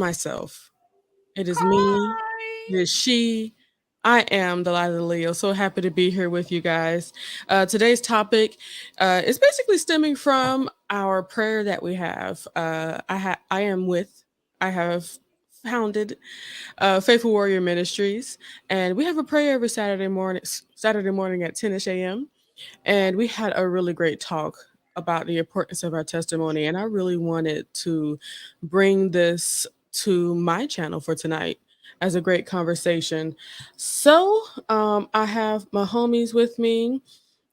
myself. It is me. It Hi. is she. I am Delilah Leo. So happy to be here with you guys. Today's topic is basically stemming from our prayer that we have. I have founded Faithful Warrior Ministries, and we have a prayer every Saturday morning at 10ish a.m. And we had a really great talk about the importance of our testimony. And I really wanted to bring this to my channel for tonight as a great conversation. So I have my homies with me.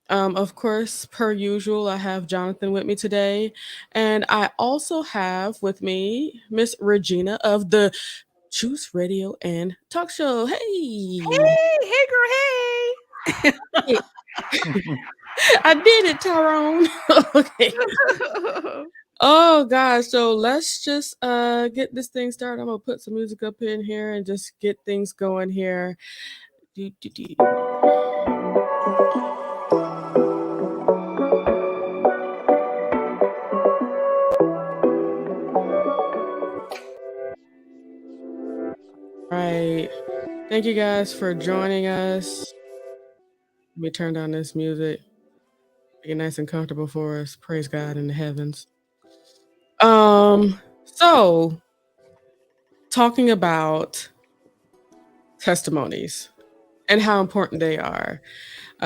Of course, per usual, I have Jonathan with me today. And I also have with me Miss Regina of the Choose Radio and Talk Show. Hey! Hey, girl, Hey, I did it, Tyrone. Okay. hey. Oh gosh, so let's just get this thing started. I'm gonna put some music up in here and just get things going here. Do, do, do. Right. Thank you guys for joining us. Let me turn down this music. Make it nice and comfortable for us. Praise God in the heavens. So talking about testimonies and how important they are.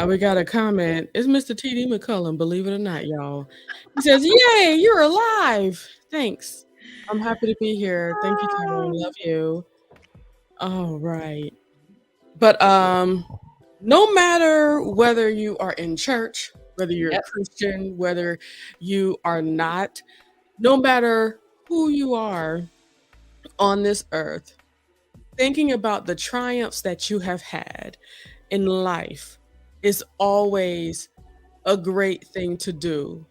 We got a comment. It's Mr. TD McCullum, believe it or not, y'all. He says, "Yay, you're alive. Thanks. I'm happy to be here. Thank you, Tyrone. Love you." All right. But no matter whether you are in church, whether you're a Christian, whether you are not, no matter who you are on this earth, thinking about the triumphs that you have had in life is always a great thing to do.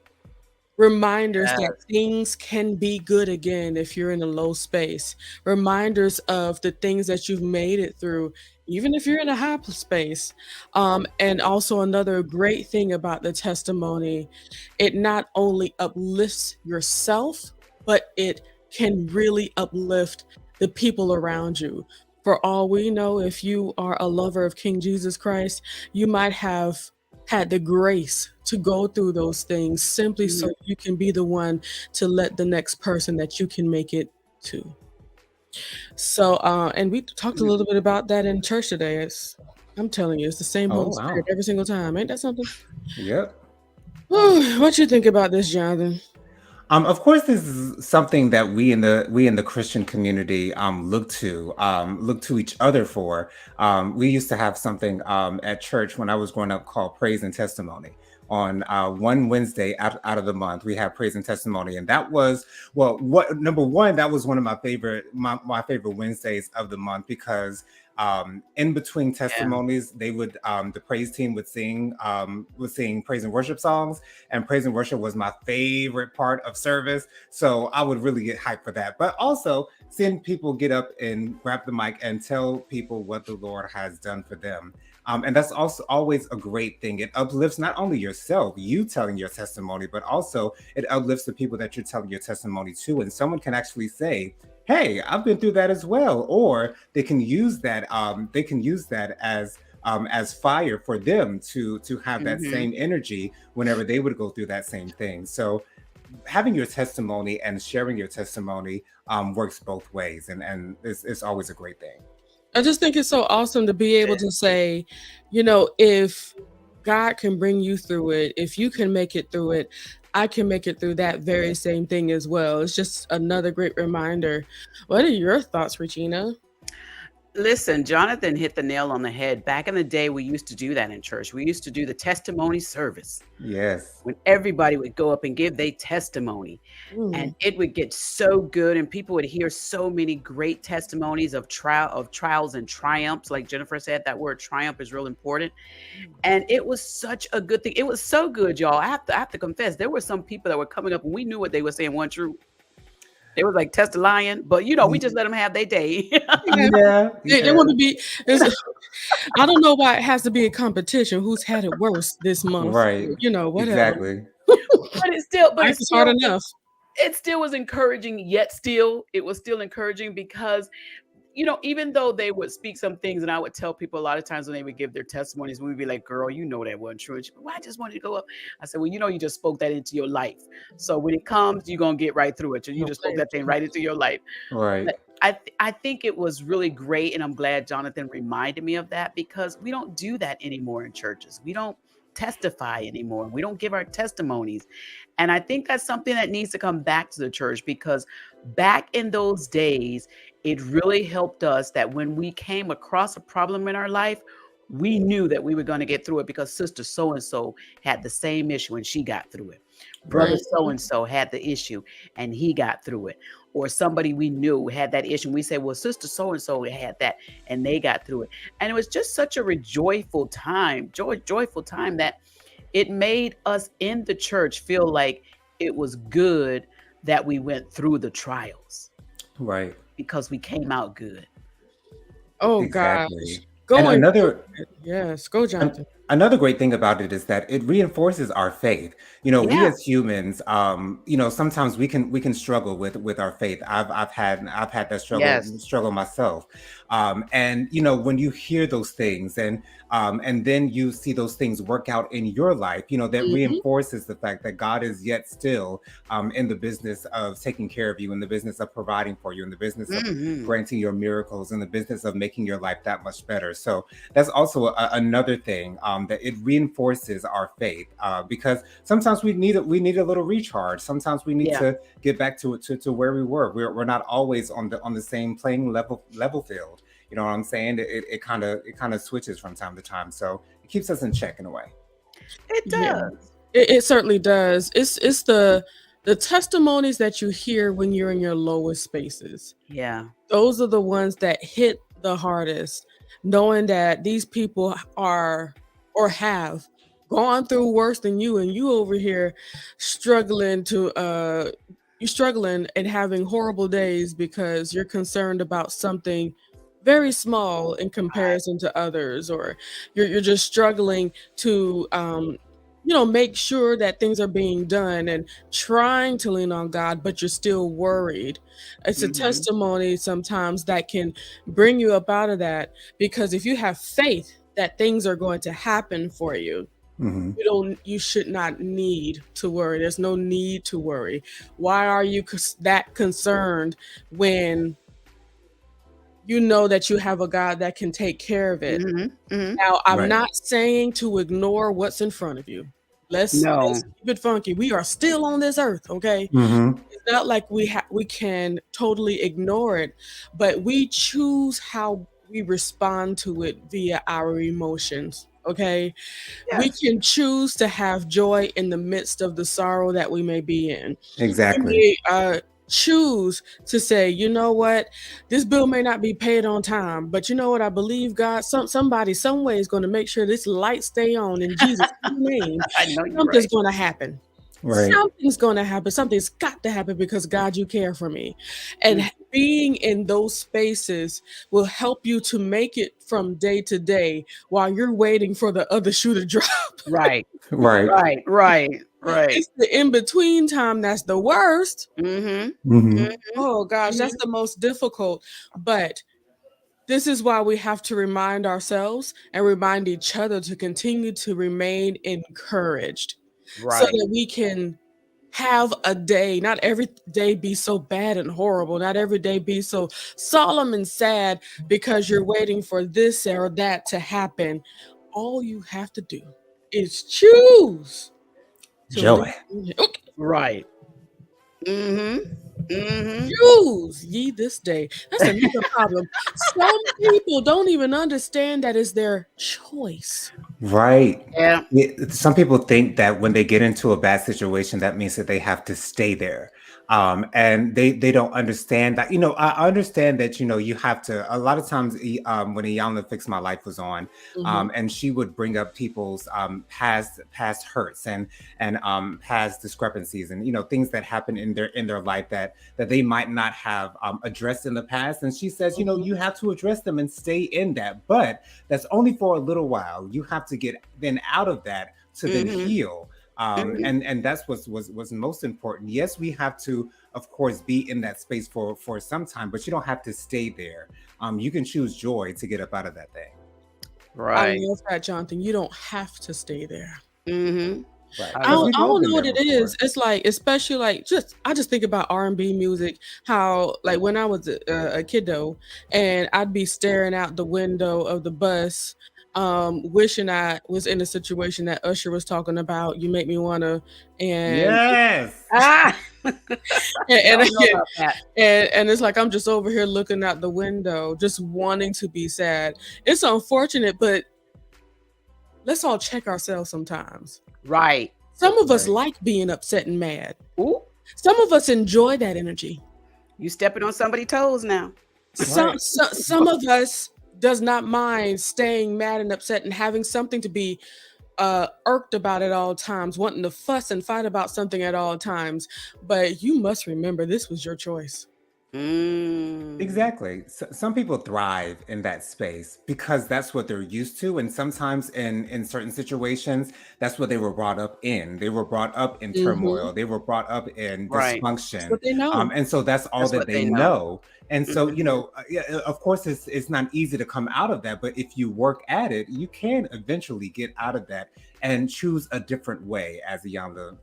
Reminders that things can be good again if you're in a low space. Reminders of the things that you've made it through, even if you're in a high space. And also another great thing about the testimony, it not only uplifts yourself, but it can really uplift the people around you. For all we know, if you are a lover of King Jesus Christ, you might have had the grace to go through those things simply so you can be the one to let the next person that you can make it to. So, and we talked a little bit about that in church today. I'm telling you, it's the same Holy Spirit every single time. Ain't that something? Yep. What you think about this, Jonathan? Of course, this is something that we in the Christian community look to each other for. We used to have something at church when I was growing up called Praise and Testimony. On one Wednesday out of the month, we have Praise and Testimony, and that was number one. That was one of my favorite Wednesdays of the month because in between testimonies, they would the praise team would sing praise and worship songs, and praise and worship was my favorite part of service. So I would really get hyped for that. But also seeing people get up and grab the mic and tell people what the Lord has done for them. And that's also always a great thing. It uplifts not only yourself, you telling your testimony, but also it uplifts the people that you're telling your testimony to. And someone can actually say, "Hey, I've been through that as well," or they can use that. They can use that as fire for them to have that same energy whenever they would go through that same thing. So having your testimony and sharing your testimony works both ways, and it's always a great thing. I just think it's so awesome to be able to say, if God can bring you through it, if you can make it through it, I can make it through that very same thing as well. It's just another great reminder. What are your thoughts, Regina? Listen, Jonathan hit the nail on the head. Back in the day, we used to do that in church. We used to do the testimony service. Yes. When everybody would go up and give their testimony. And it would get so good, and people would hear so many great testimonies of trials and triumphs. Like Jennifer said, that word triumph is real important. And it was such a good thing. It was so good, y'all. I have to confess, there were some people that were coming up and we knew what they were saying wasn't true. They was like test a lion, but we just let them have their day. They want to be. I don't know why it has to be a competition. Who's had it worse this month? Right. Whatever. Exactly. But it's still hard enough. it still was encouraging, yet still, it was still encouraging because even though they would speak some things, and I would tell people a lot of times when they would give their testimonies, we would be like, girl, that wasn't true. And she, well, I just wanted to go up. I said, well, you just spoke that into your life. So when it comes, you're going to get right through it. You No just spoke play. that thing right into your life. Right. But I think it was really great. And I'm glad Jonathan reminded me of that, because we don't do that anymore in churches. We don't testify anymore. We don't give our testimonies. And I think that's something that needs to come back to the church, because back in those days, it really helped us that when we came across a problem in our life, we knew that we were going to get through it because sister so and so had the same issue and she got through it. Brother Right. so and so had the issue and he got through it. Or somebody we knew had that issue. We say, well, sister so and so had that and they got through it. And it was just such a joyful time that it made us in the church feel like it was good that we went through the trials, Right. because we came out good. Oh gosh. Exactly. And Going another yes, go, An- Jonathan. Another great thing about it is that it reinforces our faith. We Yeah. as humans, sometimes we can struggle with our faith. I've had that Yes. struggle myself. And when you hear those things and then you see those things work out in your life, that Mhm. reinforces the fact that God is yet still in the business of taking care of you, in the business of providing for you, in the business of Hmm. granting your miracles, in the business of making your life that much better. So that's also another thing, that it reinforces our faith, because sometimes we need a little recharge. Sometimes we need Yeah. to get back to where we were. We're not always on the same playing level field. You know what I'm saying? It kind of switches from time to time, so it keeps us in check in a way. It Yeah. does. It certainly does. It's the testimonies that you hear when you're in your lowest spaces. Yeah. Those are the ones that hit the hardest, knowing that these people are or have gone through worse than you, and you over here struggling to you're struggling and having horrible days because you're concerned about something very small in Right. comparison to others, or you're just struggling to make sure that things are being done and trying to lean on God, but you're still worried. It's a Hmm. testimony sometimes that can bring you up out of that, because if you have faith that things are going to happen for you, Hmm. you should not need to worry. There's no need to worry. Why are you that concerned when you know that you have a God that can take care of it? Hmm. Hmm. Now, I'm Right. not saying to ignore what's in front of you. Let's No. keep it funky. We are still on this earth, okay? Hmm. It's not like we can totally ignore it, but we choose how we respond to it via our emotions, okay? We Yes. can choose to have joy in the midst of the sorrow that we may be in. We Exactly. may choose to say, you know what, this bill may not be paid on time, but you know what, I believe God, somebody, some way is going to make sure this light stay on in Jesus' name. I know you're Something's right. going to happen. Right. Something's going to happen. Something's got to happen because God, you care for me. And Mm. being in those spaces will help you to make it from day to day while you're waiting for the other shoe to drop. Right. Right. Right. Right. Right. It's the in between time that's the worst. Hmm. Hmm. Hmm. Oh gosh, that's the most difficult. But this is why we have to remind ourselves and remind each other to continue to remain encouraged so Right. that we can have a day, not every day be so bad and horrible, not every day be so solemn and sad because you're waiting for this or that to happen. All you have to do is choose to Joy. okay, Right. Hmm. Hmm. choose ye this day. That's another problem. Some people don't even understand that it's their choice. Right. Yeah. Some people think that when they get into a bad situation, that means that they have to stay there. And they don't understand that. I understand that, you have to, a lot of times, when Iyanla Fix My Life was on, Mhm. and she would bring up people's past hurts and past discrepancies and, things that happen in their life that they might not have addressed in the past. And she says, Mhm. you have to address them and stay in that. But that's only for a little while. You have to get then out of that to then Hmm. heal. Mhm. And that's was most important. Yes, we have to, of course, be in that space for some time, but you don't have to stay there. You can choose joy to get up out of that thing. I Right. love that, Jonathan. You don't have to stay there. Mhm. Right, I because love we've I all don't been know what there it is. before. It's like, especially like just I just think about R&B music, how like when I was a kiddo and I'd be staring out the window of the bus, wishing I was in a situation that Usher was talking about, "You Make Me Wanna," and Yes. Ah! and Don't know about that. and it's like I'm just over here looking out the window, just wanting to be sad. It's unfortunate, but let's all check ourselves sometimes. Right. Some of us Right. like being upset and mad. Ooh, Some of us enjoy that energy. you stepping on somebody's toes now. Right. Some of us does not mind staying mad and upset and having something to be irked about at all times, wanting to fuss and fight about something at all times. But you must remember this was your choice. Mm. Exactly. Some people thrive in that space because that's what they're used to, and sometimes in certain situations, that's what they were brought up in. They were brought up in Hmm. turmoil. They were brought up in Right. That's dysfunction, what they know. and so that's all That's that what they they know. know. And so, Mhm. yeah, of course, it's not easy to come out of that, but if you work at it, you can eventually get out of that and choose a different way, as Iyanla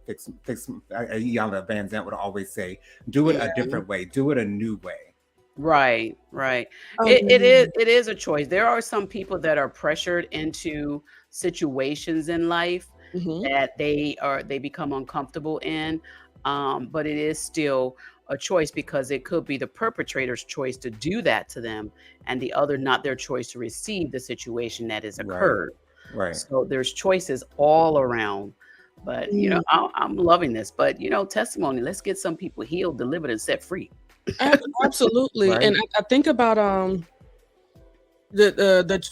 Van Zant would always say, do it Yeah. a different way, do it a new way. Right, right. It is Um, it is a choice. There are some people that are pressured into situations in life mhm. that they become uncomfortable in, but it is still a choice because it could be the perpetrator's choice to do that to them, and the other not their choice to receive the situation that has Right. occurred. Right. So there's choices all around. But Mm, I'm loving this. But testimony. Let's get some people healed, delivered, and set free. absolutely, and Right. I think about the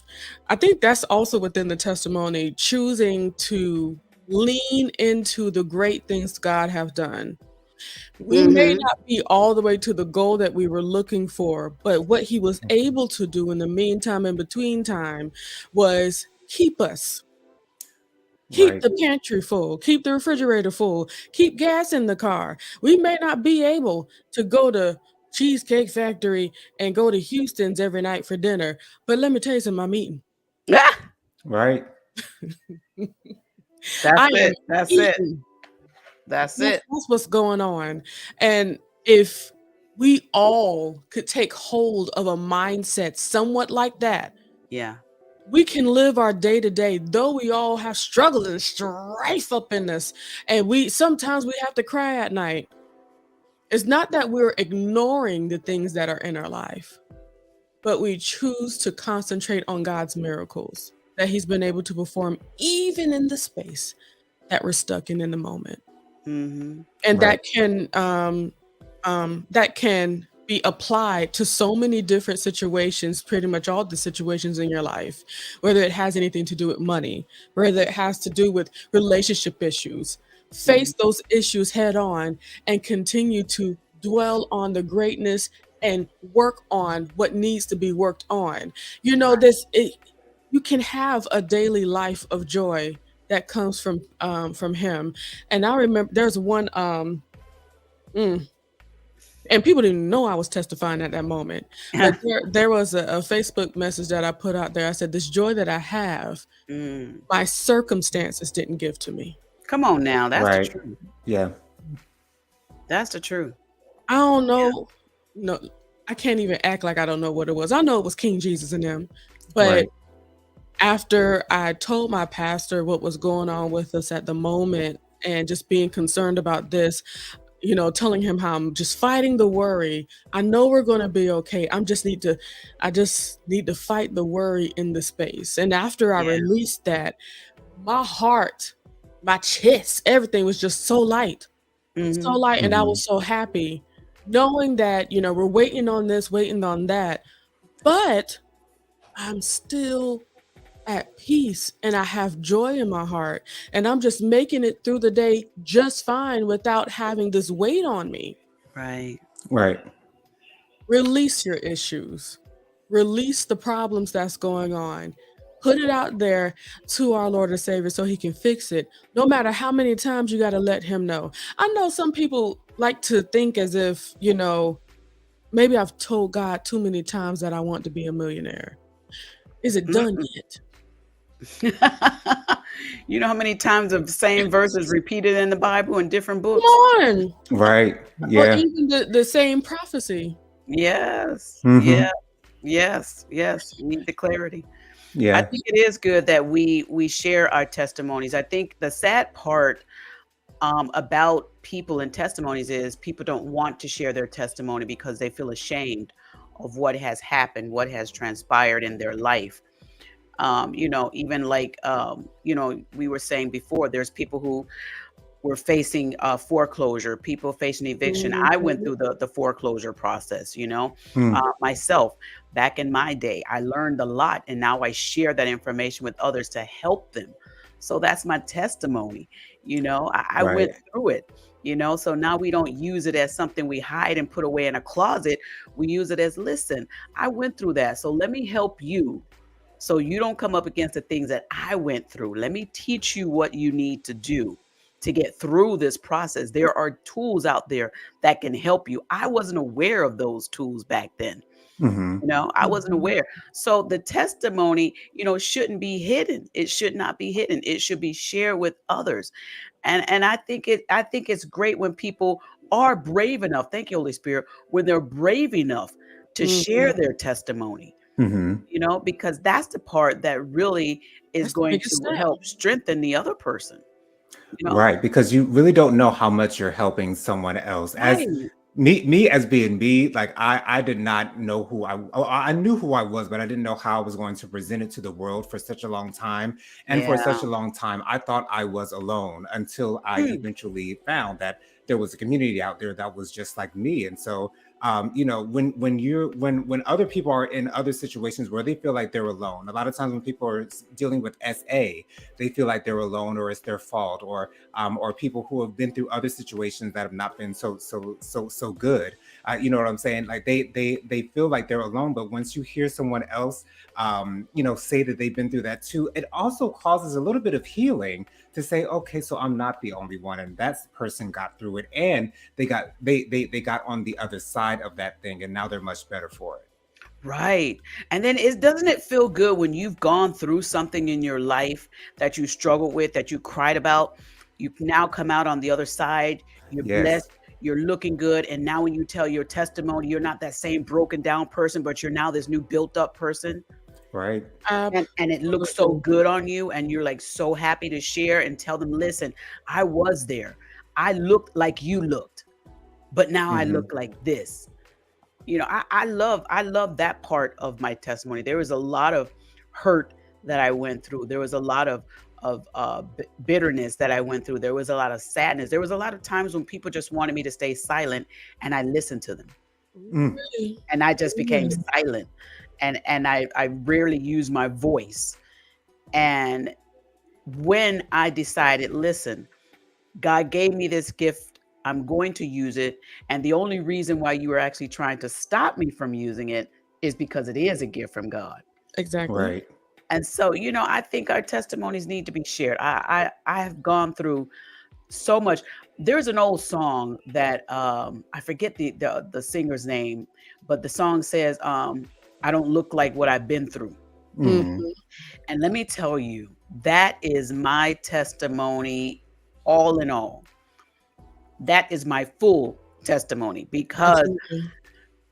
I think that's also within the testimony, choosing to lean into the great things God have done. We may Hmm. not be all the way to the goal that we were looking for, but what he was able to do in the meantime, in between time, was keep us. Keep Right. the pantry full, keep the refrigerator full, keep gas in the car. We may not be able to go to Cheesecake Factory and go to Houston's every night for dinner, but let me tell you something, I'm eating. Ah, Right. that's I am it. That's it. eating. That's it. That's what's going on. And if we all could take hold of a mindset somewhat like that, Yeah. we can live our day to day, though we all have struggle and strife up in us. And we sometimes we have to cry at night. It's not that we're ignoring the things that are in our life, but we choose to concentrate on God's miracles that He's been able to perform even in the space that we're stuck in the moment. Hmm. And Right. that can be applied to so many different situations, pretty much all the situations in your life, whether it has anything to do with money, whether it has to do with relationship issues. Hmm. Face those issues head on and continue to dwell on the greatness and work on what needs to be worked on. You know, Right. you can have a daily life of joy that comes from him. And I remember there's one mm, and people didn't know I was testifying at that moment. But there was a Facebook message that I put out there. I said, "This joy that I have, Mm. my circumstances didn't give to me." Come on now. That's the Right. truth. Yeah. That's the truth. I don't Yeah. know. No, I can't even act like I don't know what it was. I know it was King Jesus and them. But Right. after I told my pastor what was going on with us at the moment and just being concerned about this, telling him how I'm just fighting the worry. I know we're gonna be okay. I just need to fight the worry in the space. And after I Yeah. released that, my heart, my chest, everything was just so Hmm. light, and I Mhm. was so happy knowing that, we're waiting on this, waiting on that, but I'm still at peace and I have joy in my heart and I'm just making it through the day just fine without having this weight on me. Right. Right. Release your issues. Release the problems that's going on. Put it out there to our Lord and Savior so he can fix it. No matter how many times you got to let him know. I know some people like to think as if, maybe I've told God too many times that I want to be a millionaire. Is it done yet? You know how many times the same verse is repeated in the Bible in different Come books? on. Right. Or Yeah. even the same prophecy. Yes. Mhm. Yeah. Yes. Yes. We need the clarity. I Yeah. think it is good that we share our testimonies. I think the sad part about people and testimonies is people don't want to share their testimony because they feel ashamed of what has happened, what has transpired in their life. Even like we were saying before, there's people who were facing foreclosure, people facing eviction. I went Mhm. through the foreclosure process, Mm. myself back in my day. I learned a lot, and now I share that information with others to help them. So that's my testimony. I went Right. through it. So now we don't use it as something we hide and put away in a closet. We use it as, listen, I went through that, so let me help you so you don't come up against the things that I went through. Let me teach you what you need to do to get through this process. There are tools out there that can help you. I wasn't aware of those tools back then. Mhm. I wasn't aware. So the testimony, shouldn't be hidden. It should not be hidden. It should be shared with others. And I think it's great when people are brave enough. Thank you, Holy Spirit, when they're brave enough to share Mhm. their testimony, Mhm. because that's the part that really is That's the going biggest to step. help strengthen the other person, you know? Right, because you really don't know how much you're helping someone else. As Right. me as being me, like I did not know I knew who I was, but I didn't know how I was going to present it to the world for such a long time. And for Yeah. such a long time, I thought I was alone until I Mm. eventually found that there was a community out there that was just like me. And so when other people are in other situations where they feel like they're alone, a lot of times when people are dealing with SA, they feel like they're alone or it's their fault, or people who have been through other situations that have not been so good. You know what I'm saying? Like they feel like they're alone, but once you hear someone else, say that they've been through that too, it also causes a little bit of healing to say, okay, so I'm not the only one, and that person got through it, and they got on the other side of that thing, and now they're much better for it. Right. And then doesn't it feel good when you've gone through something in your life that you struggled with, that you cried about? You now come out on the other side, you're Yes. blessed, you're looking good. And now when you tell your testimony, you're not that same broken down person, but you're now this new built up person. Right. And it looks so Absolutely. good on you. And you're like so happy to share and tell them, listen, I was there. I looked like you looked, but now I Hmm. look like this. I love that part of my testimony. There was a lot of hurt that I went through. There was a lot of bitterness that I went through. There was a lot of sadness. There was a lot of times when people just wanted me to stay silent, and I listened to them, Mm. Ooh-wee. and I just became Amen. silent, and I rarely use my voice. And when I decided, listen, God gave me this gift. I'm going to use it. And the only reason why you are actually trying to stop me from using it is because it is a gift from God. Exactly. Right. And so, I think our testimonies need to be shared. I have gone through so much. There's an old song that I forget the singer's name, but the song says, I don't look like what I've been through. Hmm. Mhm. And let me tell you, that is my testimony all in all. That is my full testimony, because Absolutely.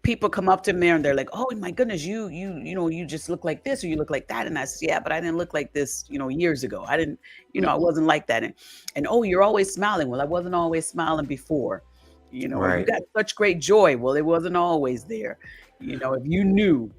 people come up to me and they're like, "Oh my goodness, you just look like this or you look like that." And I said, "Yeah, but I didn't look like this, years ago. I didn't, I Mhm. wasn't like that." And oh, you're always smiling. Well, I wasn't always smiling before. Or you Right. got such great joy. Well, it wasn't always there. If you knew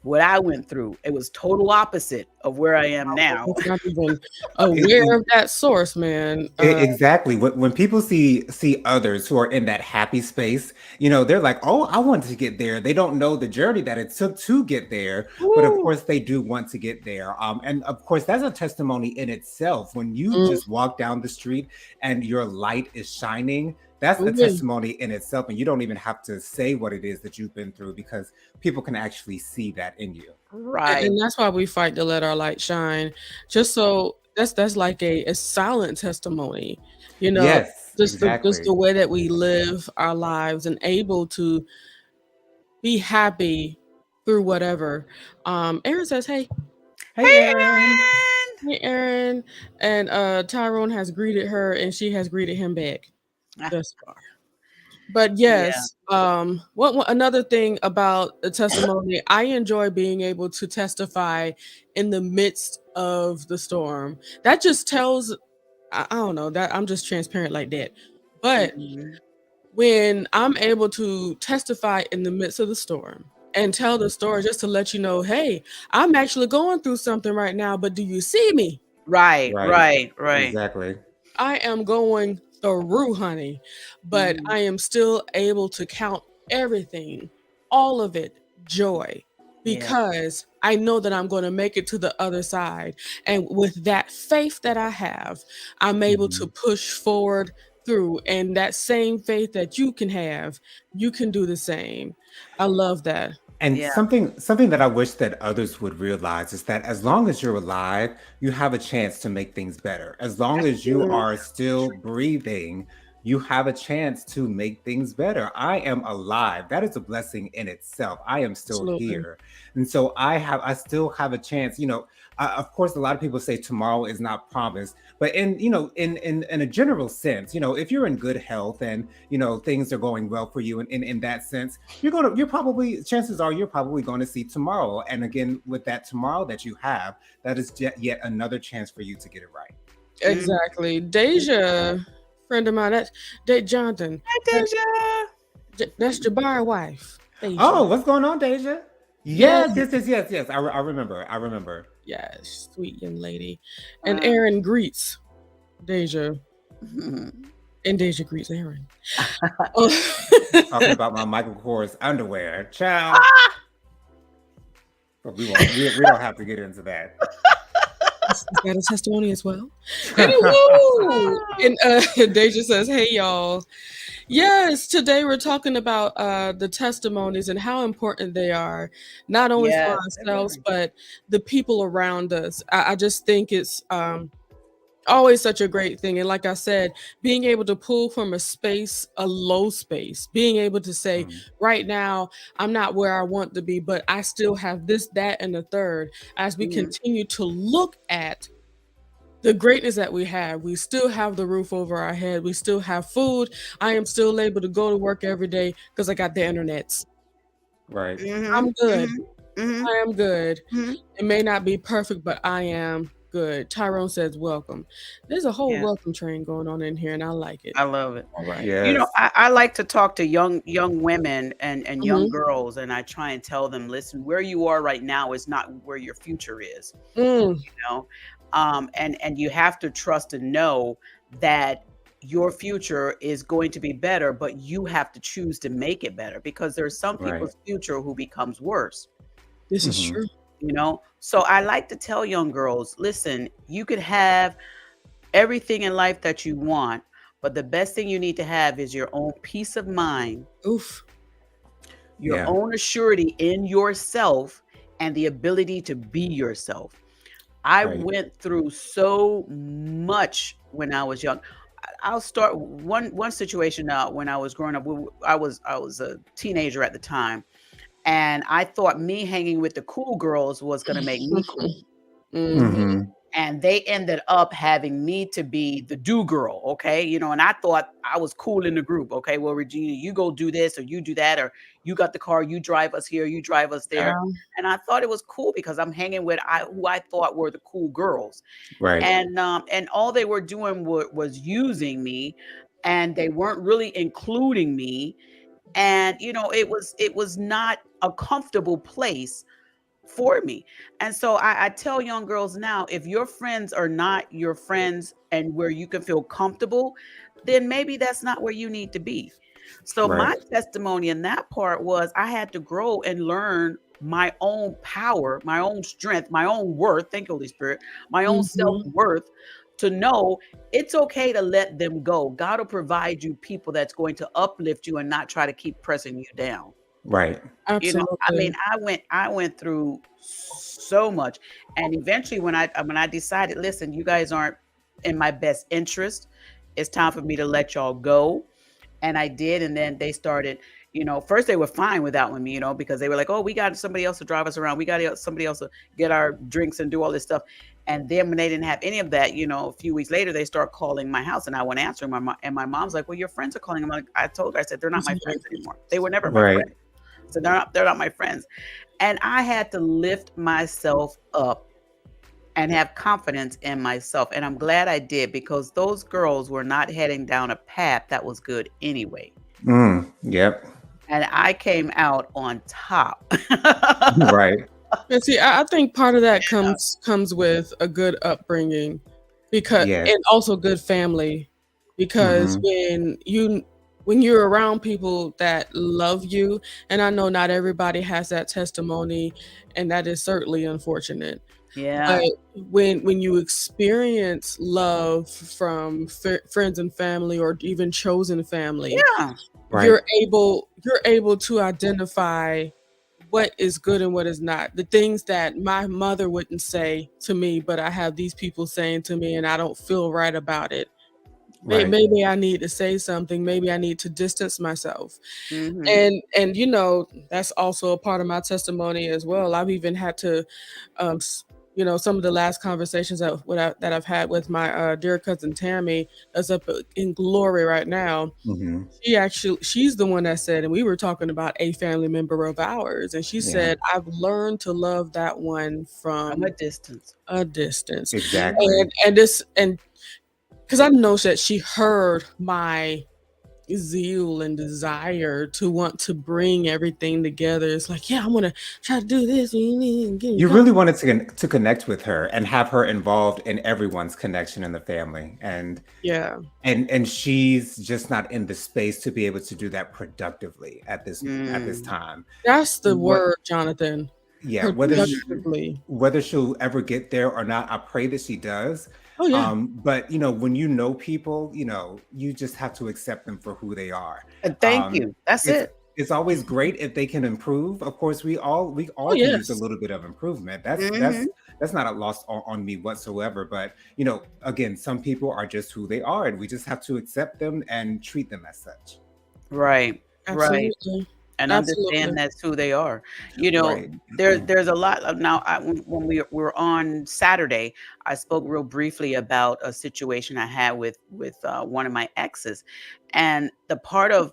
what I went through, it was total opposite of where I am I now. was not even It, aware it, of that source, man. exactly. When people see others who are in that happy space, they're like, "Oh, I want to get there." They don't know the journey that it took to get there, but of Woo. course they do want to get there. And of course that's a testimony in itself. When you Mm, just walk down the street and your light is shining, that's a Ooh-wee. testimony in itself. And you don't even have to say what it is that you've been through because people can actually see that in you. Right. And that's why we fight to let our light shine. Just so that's like a silent testimony, you know, Yes, just exactly. the way that we live our lives and able to be happy through whatever. Aaron says, "Hey, Hey, Hey, Aaron. Aaron. hey, Aaron," and Tyrone has greeted her, and she has greeted him back Ah, thus far. But yeah. yes, what another thing about the testimony, I enjoy being able to testify in the midst of the storm. That just tells, I don't know, that I'm just transparent like that. But Mhm. when I'm able to testify in the midst of the storm and tell the story just to let you know, hey, I'm actually going through something right now, but do you see me? Right, Right. right, right. Exactly. I am going through, honey, but Mhm. I am still able to count everything, all of it, joy, Yeah. because I know that I'm going to make it to the other side. And with that faith that I have, I'm able to Mhm. push forward through. And that same faith that you can have, you can do the same. I love that. And Yeah. something that I wish that others would realize is that as long as you're alive, you have a chance to make things better. As long as you Mhm. are still breathing, you have a chance to make things better. I am alive. That is a blessing in itself. I am still Absolutely. here. And so I still have a chance, of course a lot of people say tomorrow is not promised, but in a general sense, if you're in good health and things are going well for you in that sense, you're probably chances are you're probably going to see tomorrow. And again, with that tomorrow that you have, that is yet another chance for you to get it right. Mhm. Exactly. Deja, friend of mine, that's Dave Jonathan. Hi, That, Deja. that's Jabari's wife, Deja. Oh, what's going on, Deja? Yes, Yes. I remember. I remember. yes, sweet young lady. And Uh, Aaron greets Deja, mhm. and Deja greets Aaron. Oh, Talking about my Michael Kors underwear, child. Ah! But we won't. We don't have to get into that. is that a testimony as well? Anywho, and Deja says, "Hey y'all, yes, today we're talking about the testimonies and how important they are, not only for Yes, they're ourselves very. but the people around us. I just think it's always such a great thing. And like I said, being able to pull from a space, a low space, being able to say, Mm, right now, I'm not where I want to be, but I still have this, that, and the third. As we Mhm. continue to look at the greatness that we have, we still have the roof over our head, we still have food. I am still able to go to work every day because I got the internets. right. Mhm. I'm good. Mhm. Mhm. I am good. Mhm. It may not be perfect, but I am good. Tyrone says, welcome. There's a whole Yeah, welcome train going on in here, and I like it. I love it. All right. Yes. I like to talk to young women and young Mm-hmm. girls, and I try and tell them, listen, where you are right now is not where your future is. Mm, You know, and you have to trust and know that your future is going to be better, but you have to choose to make it better because there's some Right. people's future who becomes worse. this is Hmm. true. So I like to tell young girls, listen, you could have everything in life that you want, but the best thing you need to have is your own peace of mind, Oof. your Yeah. own assurity in yourself, and the ability to be yourself. I Right. went through so much when I was young. I'll start one situation out when I was growing up. I was a teenager at the time, and I thought me hanging with the cool girls was gonna make me cool. Mm-hmm. Hmm. And they ended up having me to be the do girl, okay? And I thought I was cool in the group. Okay, well, Regina, you go do this or you do that, or you got the car, you drive us here, you drive us there. And I thought it was cool because I'm hanging with who I thought were the cool girls. Right. And all they were doing was using me, and they weren't really including me. And it was not a comfortable place for me. And so I tell young girls now, if your friends are not your friends and where you can feel comfortable, then maybe that's not where you need to be. So Right. my testimony in that part was I had to grow and learn my own power, my own strength, my own worth. Thank you, Holy Spirit, my own Mm-hmm. self-worth to know it's okay to let them go. God will provide you people that's going to uplift you and not try to keep pressing you down. Right. You know, I mean, Absolutely. I went through so much, and eventually when I decided, listen, you guys aren't in my best interest. It's time for me to let y'all go. And I did, and then they started, first they were fine without me, because they were like, oh, we got somebody else to drive us around. We got somebody else to get our drinks and do all this stuff. And then when they didn't have any of that, a few weeks later, they start calling my house, and I wouldn't answer. And my mom's like, well, your friends are calling. I told her, I said, they're not my friends anymore. They were never my Right. friends. So they're not my friends. And I had to lift myself up and have confidence in myself. And I'm glad I did, because those girls were not heading down a path that was good anyway. Yep. And I came out on top. Right. And see, I think part of that comes with a good upbringing, because Yes. and also good family, because when you're around people that love you, and I know not everybody has that testimony, and that is certainly unfortunate. Yeah. But when you experience love from friends and family, or even chosen family, Yeah. Right. you're able to identify what is good and what is not. The things that my mother wouldn't say to me, but I have these people saying to me, and I don't feel right about it. Right. Maybe I need to say something. Maybe I need to distance myself. Hmm. And that's also a part of my testimony as well. I've even had to, some of the last conversations that I've had with my dear cousin Tammy, that's up in glory right now. hmm She's the one that said, and we were talking about a family member of ours, and she Yeah. said, I've learned to love that one From a from distance. a distance. Exactly. And because I know that she heard my zeal and desire to want to bring everything together. It's like, yeah, I want to try to do this. You really wanted to connect with her and have her involved in everyone's connection in the family, Yeah. and she's just not in the space to be able to do that productively at this Mm. time. That's the What? word, Jonathan. Yeah. Productively. Whether she'll ever get there or not, I pray that she does. Oh yeah. But when you know people, you just have to accept them for who they are. Thank Um, you. That's it's it. it's always great if they can improve. Of course, we all Oh can use a yes. little bit of improvement. That's Hmm. that's that's not a loss on me whatsoever. But again, some people are just who they are, and we just have to accept them and treat them as such. Right. Right. Absolutely. And understand Absolutely. that's who they are. You know, Right. there's a lot of now. When we were on Saturday, I spoke real briefly about a situation I had with one of my exes, and the part of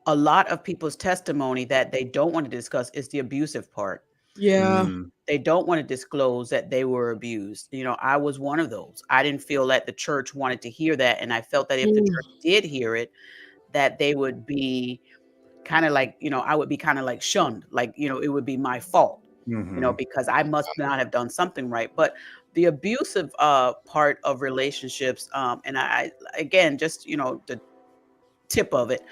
a lot of people's testimony that they don't want to discuss is the abusive part. Yeah. They don't want to disclose that they were abused. I was one of those. I didn't feel that the church wanted to hear that, and I felt that if the Mm. church did hear it, that they would be kind of like, I would be kind of like shunned, like, it would be my fault, hmm because I must not have done something right. But the abusive part of relationships, and again, just, the tip of it,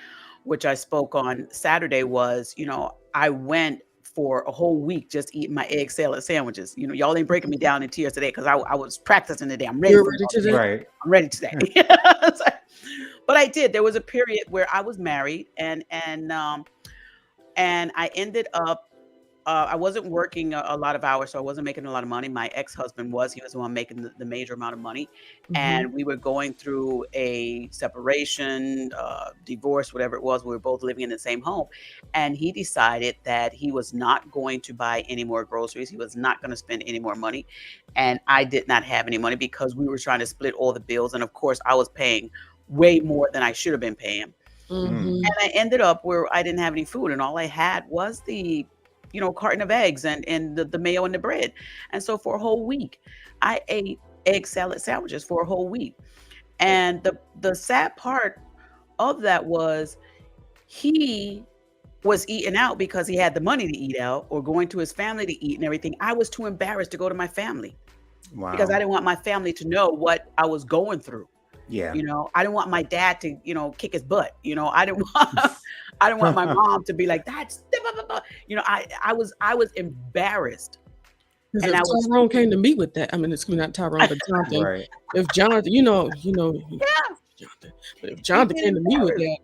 which I spoke on Saturday was, I went for a whole week just eating my egg salad sandwiches. Y'all ain't breaking me down in tears today because I was practicing today. I'm ready You're for ready y'all today. today? Right. I'm ready today. But I did. There was a period where I was married, and I ended up. I wasn't working a lot of hours, so I wasn't making a lot of money. My ex-husband was. He was the one making the major amount of money, Mhm. and we were going through a separation, divorce, whatever it was. We were both living in the same home, and he decided that he was not going to buy any more groceries. He was not going to spend any more money, and I did not have any money because we were trying to split all the bills, and of course, I was paying way more than I should have been paying. Mm. Mhm. And I ended up where I didn't have any food, and all I had was the, carton of eggs and the mayo and the bread. And so for a whole week, I ate egg salad sandwiches for a whole week. And the sad part of that was he was eating out because he had the money to eat out or going to his family to eat and everything. I was too embarrassed to go to my family because I Wow. didn't want my family to know what I was going through. Yeah. I didn't want my dad to, kick his butt. I didn't want I didn't want my mom to be like, that's blah, blah, blah, blah." I was embarrassed Because And if I was Tyrone came to me with that, I mean, excuse me, not Tyrone, but Jonathan. Right. If Jonathan, yeah, Jonathan, but if we Jonathan get came to me with embarrassed. that,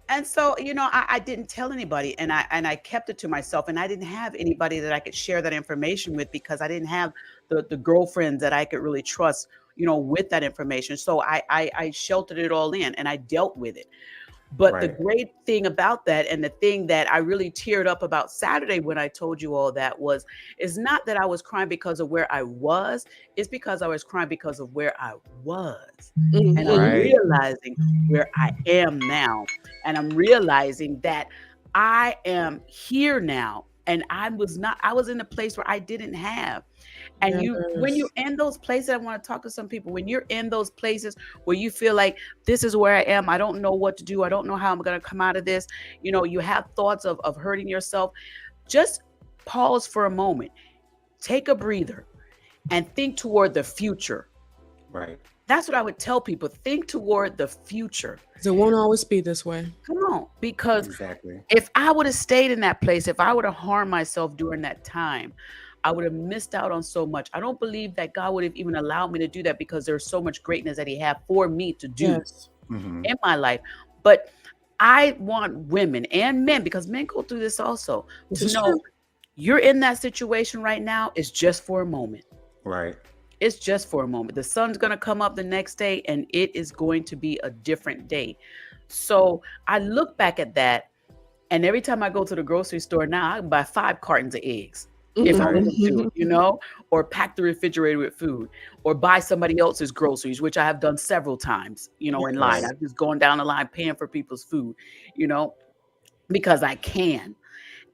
And so, I didn't tell anybody, and I kept it to myself, and I didn't have anybody that I could share that information with because I didn't have the girlfriends that I could really trust, with that information. So I sheltered it all in and I dealt with it. But the Right. great thing about that, and the thing that I really teared up about Saturday when I told you all that, is not that I was crying because of where I was, it's because I was crying because of where I was. And I'm Right. realizing where I am now. And I'm realizing that I am here now. And I was in a place where I didn't have. And when you're yes, in those places, I want to talk to some people. When you're in those places where you feel like this is where I am, I don't know what to do, I don't know how I'm going to come out of this, you have thoughts of hurting yourself, just pause for a moment, take a breather, and think toward the future. Right. That's what I would tell people. Think toward the future. 'cause it won't always be this way. Come on, because Exactly. if I would have stayed in that place, if I would have harmed myself during that time, I would have missed out on so much. I don't believe that God would have even allowed me to do that because there's so much greatness that He had for me to do Yes, Hmm. in my life. But I want women and men, because men go through this also, this to is know true. you're in that situation right now. It's just for a moment. Right. It's just for a moment. The sun's going to come up the next day and it is going to be a different day. So I look back at that, and every time I go to the grocery store now, I can buy 5 cartons of eggs if I Right. want to, or pack the refrigerator with food, or buy somebody else's groceries, which I have done several times, in line. Right. I've just gone down the line paying for people's food, you know, because I can.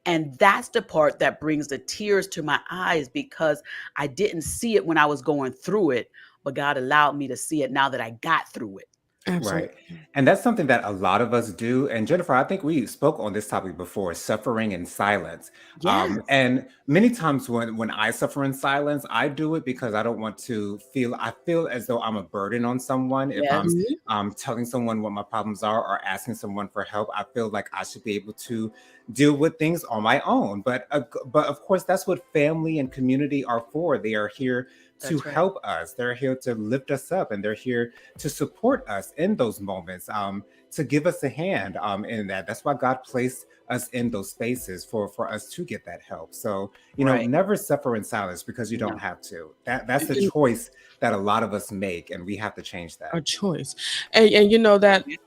And that's the part that brings the tears to my eyes, because I didn't see it when I was going through it, but God allowed me to see it now that I got through it. Right. Absolutely. And that's something that a lot of us do. And Jennifer, I think we spoke on this topic before, suffering in silence. Yes. And many times when I suffer in silence, I do it because I don't want to I feel as though I'm a burden on someone. If I'm Yes. Mhm. telling someone what my problems are or asking someone for help, I feel like I should be able to deal with things on my own. But of course, that's what family and community are for. They are here to That's right. help us. They're here to lift us up, and they're here to support us in those moments, to give us a hand in that. That's why God placed us in those spaces for us to get that help. So Right. never suffer in silence because you don't No. have to. That's a And choice that a lot of us make, and we have to change that. a choice. And you know that Yes.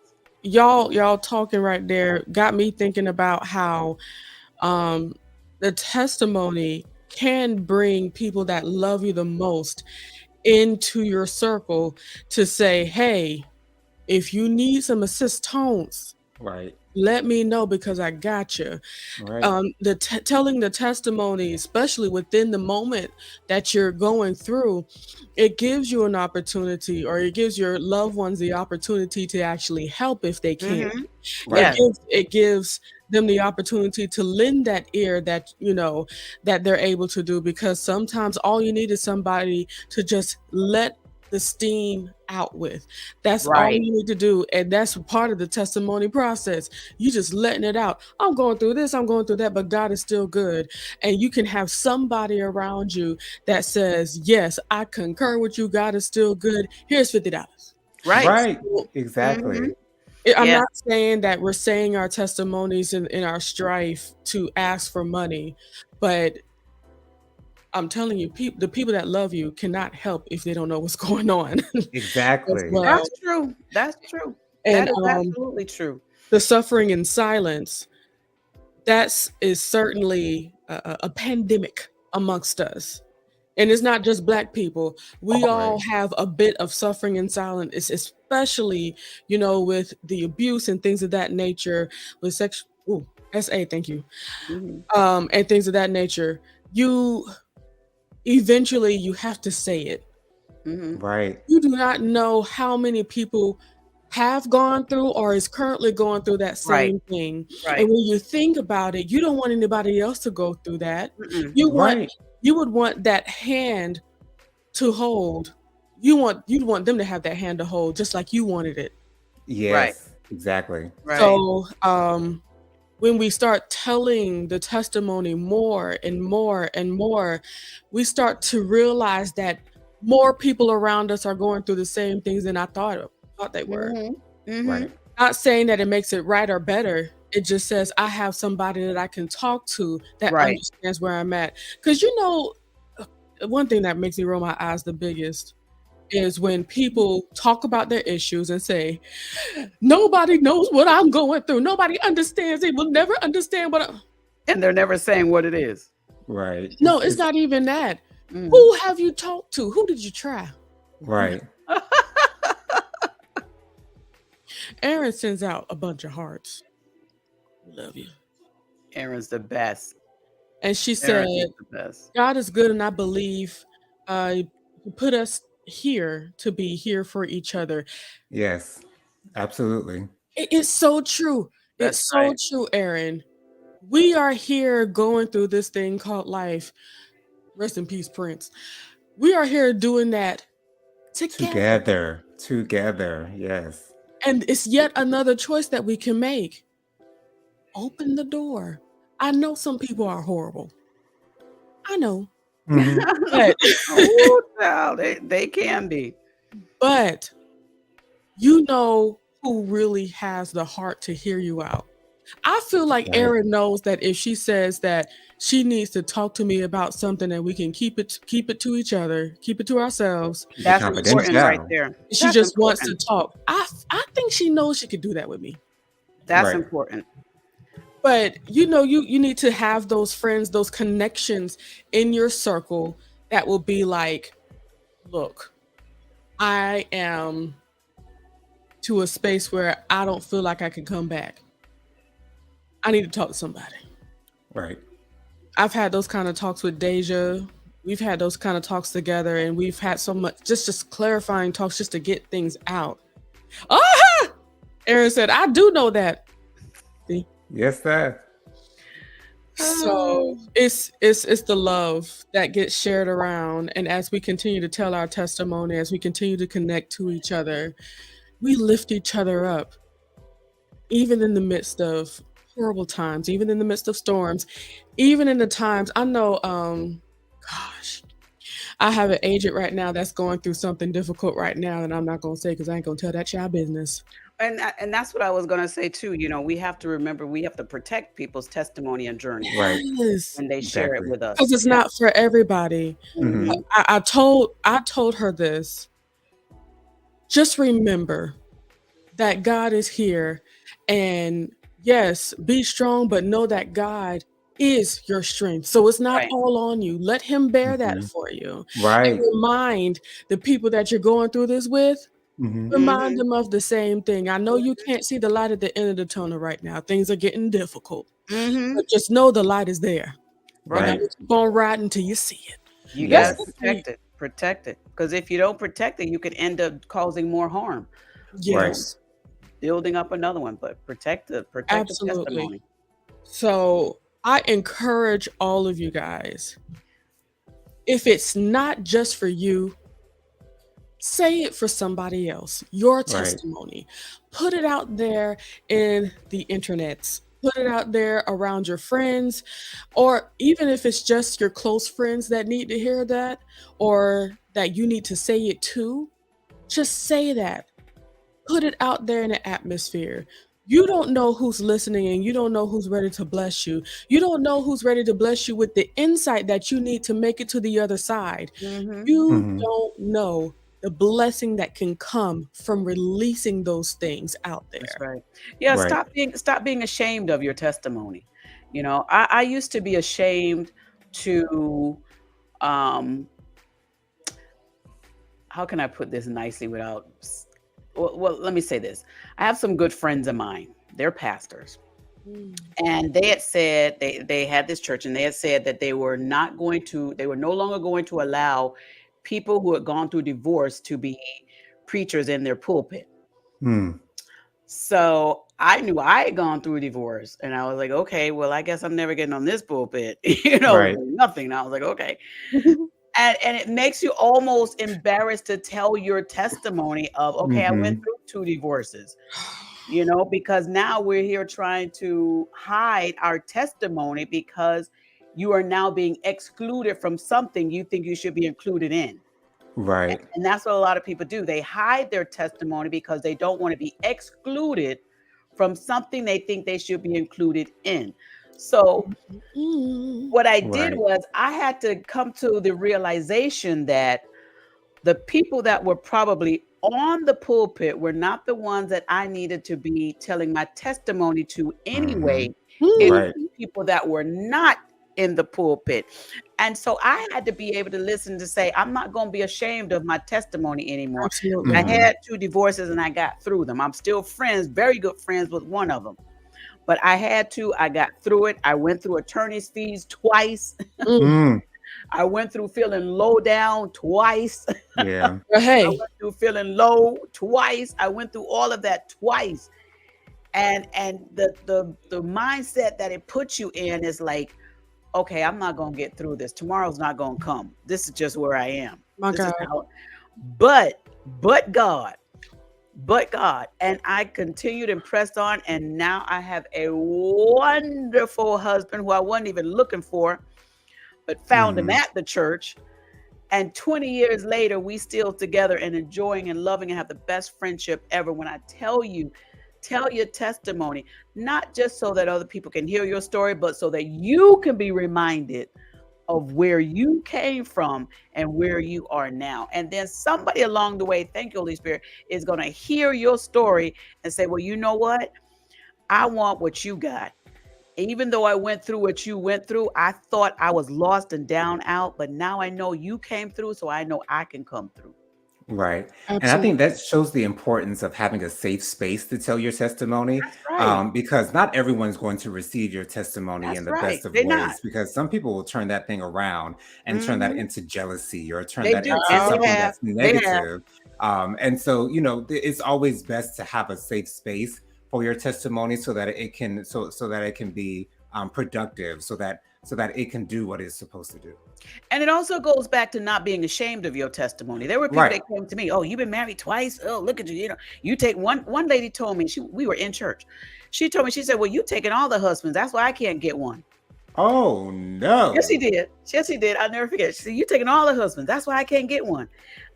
y'all talking right there got me thinking about how um the testimony can bring people that love you the most into your circle to say, hey, if you need some assistance, Right. let me know because I got you. Right. Telling the testimony, especially within the moment that you're going through, it gives you an opportunity, or it gives your loved ones the opportunity to actually help if they can. Hmm. Right. Yes. It gives them the opportunity to lend that ear that that they're able to do, because sometimes all you need is somebody to just let the steam out with. That's all Right. you need to do, and that's part of the testimony process. You just letting it out. I'm going through this, I'm going through that, but God is still good. And you can have somebody around you that says, "Yes, I concur with you. God is still good. Here's $50." Right. Right. Hmm. Exactly. I'm Yeah. not saying that we're saying our testimonies in our strife to ask for money, but I'm telling you, the people that love you cannot help if they don't know what's going on as Exactly. well. That's true. That's true. And That is absolutely true. the suffering in silence, that's is certainly a pandemic amongst us. And it's not just Black people. We Right. all have a bit of suffering in silence, especially, with the abuse and things of that nature, with sex. Ooh, SA, thank you. Hmm. And things of that nature. You eventually you have to say it. Hmm. Right. You do not know how many people have gone through or is currently going through that Right. same thing. And Right. when you think about it, you don't want anybody else to go through that. Mm-mm. You want Right. you would want that hand to hold. You'd want them to have that hand to hold just like you wanted it. Right. Yes. Exactly. Right. So when we start telling the testimony more and more and more, we start to realize that more people around us are going through the same things than I thought they were. Right. Not saying that it makes it right or better. It just says I have somebody that I can talk to that Right. understands where I'm at. Because one thing that makes me roll my eyes the biggest is when people talk about their issues and say, nobody knows what I'm going through. Nobody understands. They will never understand what And they're never saying what it is. Right. No, it's not even that. Mhm. Who have you talked to? Who did you try? Right. Aaron sends out a bunch of hearts. Love you. Aaron's the best. And she said, Aaron is the best. God is good, and I believe He put us here to be here for each other. Yes. Absolutely. It's so true. That's It's so right. true, Aaron. We are here going through this thing called life. Rest in peace, Prince. We are here doing that together. Together. Yes. And it's yet another choice that we can make. Open the door. I know some people are horrible. I know. Mhm. But, Oh, child, they can be. but you know who really has the heart to hear you out. I feel like Right. Erin knows that if she says that she needs to talk to me about something and we can keep it to each other, keep it to ourselves. Keep it That's important right confidential. there. She That's just wants to important. talk. I think she knows she could do that with me. That's Right. important. But you need to have those friends, those connections in your circle that will be like, look, I am to a space where I don't feel like I can come back. I need to talk to somebody. Right. I've had those kind of talks with Deja. We've had those kind of talks together, and we've had so much just clarifying talks just to get things out. Ah! Aaron said, I do know that. See? Yes, sir. So it's the love that gets shared around, and as we continue to tell our testimony, as we continue to connect to each other, we lift each other up, even in the midst of horrible times, even in the midst of storms, even in the times. I know, gosh, I have an agent right now that's going through something difficult right now, and I'm not gonna say because I ain't gonna tell that child business. And that's what I was gonna say too. We have to remember we have to protect people's testimony and journey Right. Yes, when they share it Exactly. with us. because it's Yeah. not for everybody. Mhm. Mhm. I told her this. Just remember that God is here, and yes, be strong, but know that God is your strength. So it's not Right. all on you. Let Him bear that Mhm. for you. And Right. remind the people that you're going through this with, Mhm. remind Mhm. them of the same thing. I know you can't see the light at the end of the tunnel right now. Things are getting difficult, Mhm. but just know the light is there. You Right. gotta keep on riding till you see it. You That's gotta Yes. the thing. protect it. Because if you don't protect it, you could end up causing more harm, Right. Yes, building up another one. But protect the absolutely. testimony. So I encourage all of you guys, if it's not just for you, say it for somebody else. Your Right. testimony. Put it out there in the internets. Put it out there around your friends, or even if it's just your close friends that need to hear that, or that you need to say it to, just say that. Put it out there in the atmosphere. You don't know who's listening, and you don't know who's ready to bless you. You don't know who's ready to bless you with the insight that you need to make it to the other side. Mhm. You Mhm. don't know the blessing that can come from releasing those things out That's there. right. Yeah, Right. stop being ashamed of your testimony. I used to be ashamed to um how can I put this nicely without well, let me say this. I have some good friends of mine. They're pastors. Mm. And they had said they had this church, and they had said that they were no longer going to allow people who had gone through divorce to be preachers in their pulpit. Hmm. So I knew I had gone through a divorce, and I was like, okay, well, I guess I'm never getting on this pulpit, Right. nothing. And I was like, okay. And it makes you almost embarrassed to tell your testimony of, okay, I went Mhm. through 2 divorces. because now we're here trying to hide our testimony because you are now being excluded from something you think you should be included in. Right. And that's what a lot of people do. They hide their testimony because they don't want to be excluded from something they think they should be included in. So what I did Right. was I had to come to the realization that the people that were probably on the pulpit were not the ones that I needed to be telling my testimony to anyway. It was Right. the people that were not in the pulpit. And so I had to be able to listen to say, I'm not going to be ashamed of my testimony anymore. Absolutely. I had 2 divorces and I got through them. I'm still friends, very good friends with one of them. But I got through it. I went through attorney's fees twice. Mm. I went through feeling low down twice. Yeah. But hey, I went through feeling low twice. I went through all of that twice. And the mindset that it puts you in is like, okay, I'm not going to get through this. Tomorrow's not going to come. This is just where I am. my This is God. how, but God. And I continued and pressed on. And now I have a wonderful husband who I wasn't even looking for, but found him at the church. And 20 years later, we still together and enjoying and loving and have the best friendship ever. When I tell you, tell your testimony, not just so that other people can hear your story, but so that you can be reminded of where you came from and where you are now. And then somebody along the way, thank you, Holy Spirit, is going to hear your story and say, well, you know what? I want what you got. Even though I went through what you went through, I thought I was lost and down out, but now I know you came through, so I know I can come through. Right. And I Absolutely. think that shows the importance of having a safe space to tell your testimony, That's right. because not everyone's going to receive your testimony That's in the right. best of They're not. ways, because some people will turn that thing around and turn that Mhm. into jealousy or turn They that do, into and something they have. that's They have. negative. And so, it's always best to have a safe space for your testimony so that it can so that it can be productive, so that it can do what it's supposed to do. And it also goes back to not being ashamed of your testimony. There were people Right. that came to me, oh, you've been married twice. Oh, look at you. You take one lady told me, we were in church. She told me, she said, well, you taking all the husbands. That's why I can't get one. Oh Yes, she no. did. Yes, she did. I'll never forget. She said, you taking all the husbands. That's why I can't get one.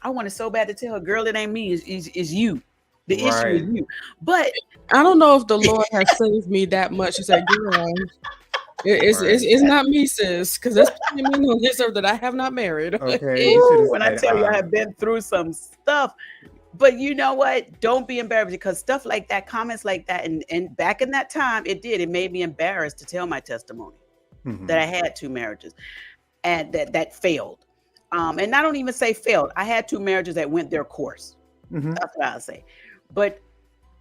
I wanted so bad to tell her, girl, it ain't me. Is you. The issue is Right. you. But I don't know if the Lord has saved me that much to say, girl, it's Right. not me, sis, because there's plenty of men on this earth that I have not married. Okay. You should have when I said tell you I have been through some stuff. But you know what? Don't be embarrassed, because stuff like that, comments like that, and back in that time, it made me embarrassed to tell my testimony that I had 2 marriages and that failed. And I don't even say failed. I had 2 marriages that went their course. Mhm. That's what I'll say. But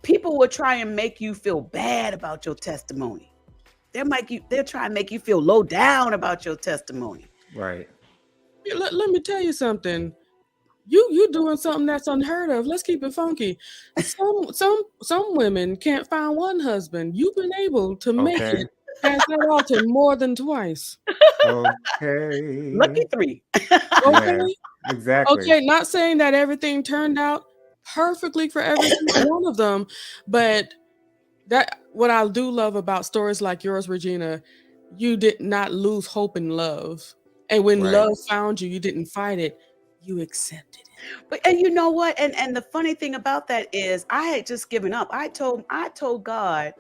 people will try and make you feel bad about your testimony. They'll try and make you feel low down about your testimony. Right. Let me tell you something. You doing something that's unheard of. Let's keep it funky. Some women can't find one husband. You've been able to make Okay. it past that altar more than twice. Okay. Lucky 3. Okay. Yes, exactly. Okay, not saying that everything turned out perfectly for every single one of them, but that what I do love about stories like yours, Regina, you did not lose hope in love. And when Right. love found you, you didn't fight it. You accepted it. And you know what? And the funny thing about that is I had just given up. I told God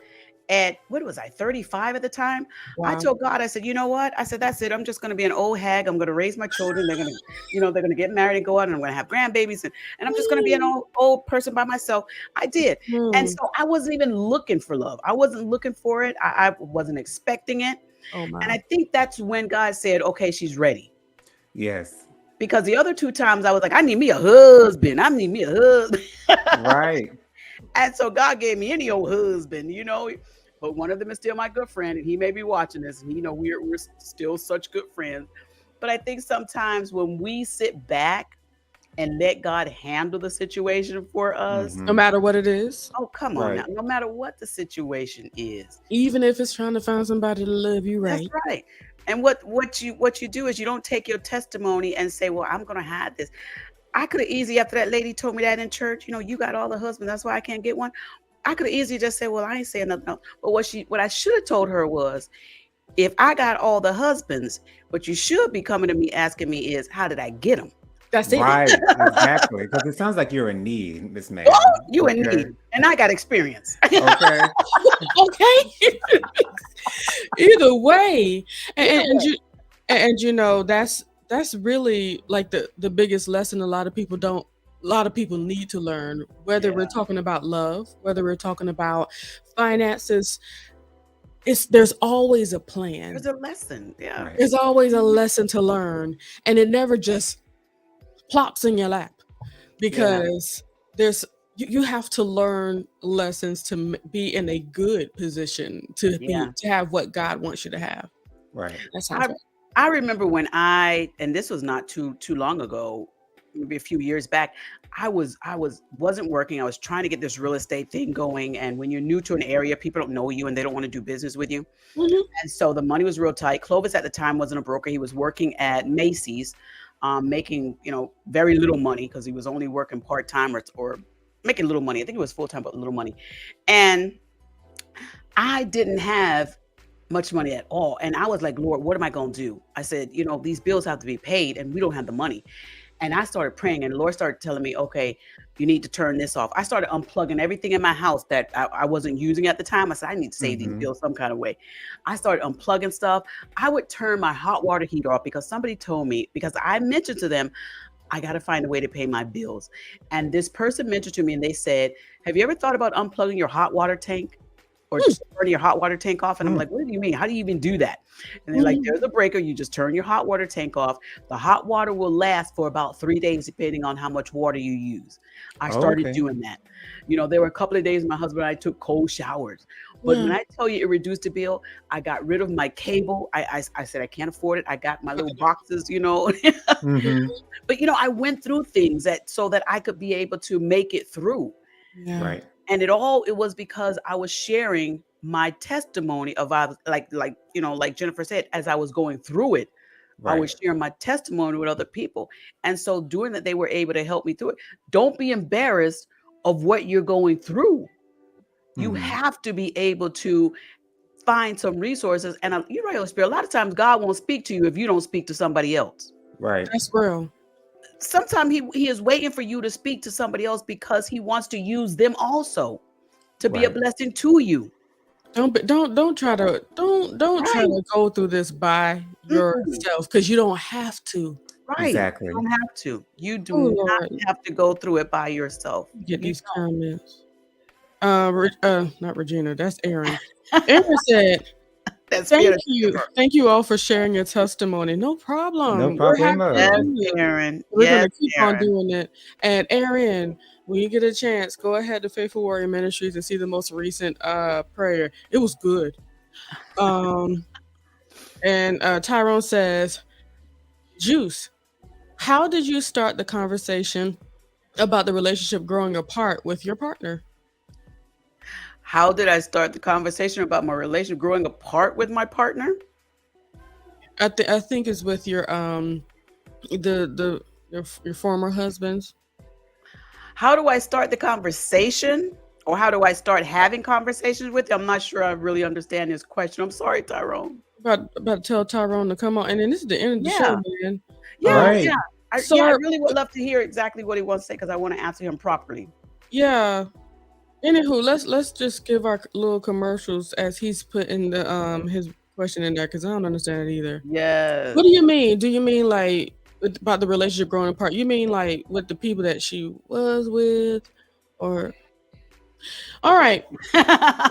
at, what was I, 35 at the time? I Wow. told God, I said, you know what? I said, that's it. I'm just going to be an old hag. I'm going to raise my children. They're going to, they're going to get married and go out, and I'm going to have grandbabies, and I'm just going to be an old person by myself. I did. And so I wasn't even looking for love. I wasn't looking for it. I wasn't expecting it. Oh And my. I think that's when God said, okay, she's ready. Yes. Because the other 2 times I was like, I need me a husband. I need me a husband. Right. And so God gave me any old husband, but one of them is still my good friend, and he may be watching this, and we're still such good friends. But I think sometimes when we sit back and let God handle the situation for us, No matter what it is, oh, come on now, Right. no matter what the situation is, even if it's trying to find somebody to love you right. that's right. And what you do is you don't take your testimony and say, well, I'm going to hide this. I could have easily, after that lady told me that in church, you got all the husbands, that's why I can't get one. I could easily just say, well, I ain't saying nothing else. But what I should have told her was, if I got all the husbands, what you should be coming to me asking me is, how did I get them? That's it. Right, exactly. Because it sounds like you're in need, Miss May. Oh, you in Okay. need, and I got experience. Okay. Okay. Either way, Either and you know that's really like the biggest lesson a lot of people need to learn, whether we're Yeah. talking about love, whether we're talking about finances. There's always a plan. There's a lesson. Yeah. Right. There's always a lesson to learn, and it never just plops in your lap, because you have to learn lessons to be in a good position to Yeah. have what God wants you to have. Right. That sounds right. I remember when and this was not too long ago, maybe a few years back, I wasn't working. I was trying to get this real estate thing going. And when you're new to an area, people don't know you and they don't want to do business with you. Mhm. And so the money was real tight. Clovis at the time wasn't a broker. He was working at Macy's, making, very little money because he was only working part-time or making little money. I think it was full-time, but little money. And I didn't have much money at all. And I was like, Lord, what am I going to do? I said, these bills have to be paid and we don't have the money. And I started praying, and the Lord started telling me, okay, you need to turn this off. I started unplugging everything in my house that I wasn't using at the time. I said, I need to save these bills some kind of way. I started unplugging stuff. I would turn my hot water heater off because somebody told me, because I mentioned to them, I got to find a way to pay my bills. And this person mentioned to me, and they said, have you ever thought about unplugging your hot water tank? Or just turning your hot water tank off? And I'm like, what do you mean? How do you even do that? And they're like, there's a breaker. You just turn your hot water tank off. The hot water will last for about 3 days, depending on how much water you use. I started Okay. doing that. There were a couple of days my husband and I took cold showers. But when I tell you it reduced the bill, I got rid of my cable. I said, I can't afford it. I got my little boxes, Mhm. But, I went through things so that I could be able to make it through. Yeah. Right. And it was because I was sharing my testimony of, like Jennifer said, as I was going through it, I was Right. sharing my testimony with other people. And so doing that, they were able to help me through it. Don't be embarrassed of what you're going through. You Mhm. have to be able to find some resources. And you're right, Holy Spirit, a lot of times God won't speak to you if you don't speak to somebody else. Right. That's real. Sometimes he is waiting for you to speak to somebody else because he wants to use them also to be a Right. blessing to you. Don't try to try Right. to go through this by yourself, because you don't have to. Right. Exactly. You don't have to. You do Oh not Lord, have to go through it by yourself. get You these comments. Not Regina. That's Aaron. Aaron said, That's Thank you all for sharing your testimony. No problem. No We're happy problemo. to Yes, do it. Aaron. We're Yes, gonna keep on Aaron. doing it. And Aaron, when you get a chance, go ahead to Faithful Warrior Ministries and see the most recent prayer. It was good. Um, and Tyrone says, Juice, how did you start the conversation about the relationship growing apart with your partner? How did I start the conversation about my relationship growing apart with my partner? I think it's with your your former husbands. How do I start the conversation? Or how do I start having conversations with you? I'm not sure I really understand this question. I'm sorry, Tyrone. About to tell Tyrone to come on, and then this is the end of the Yeah. show, man. Yeah, Right. yeah. I Sorry. really would love to hear exactly what he wants to say because I want to answer him properly. Yeah. Anywho, let's just give our little commercials as he's putting the his question in there, because I don't understand it either. Yes. What do you mean? Do you mean like about the relationship growing apart? You mean like with the people that she was with, or? All right. I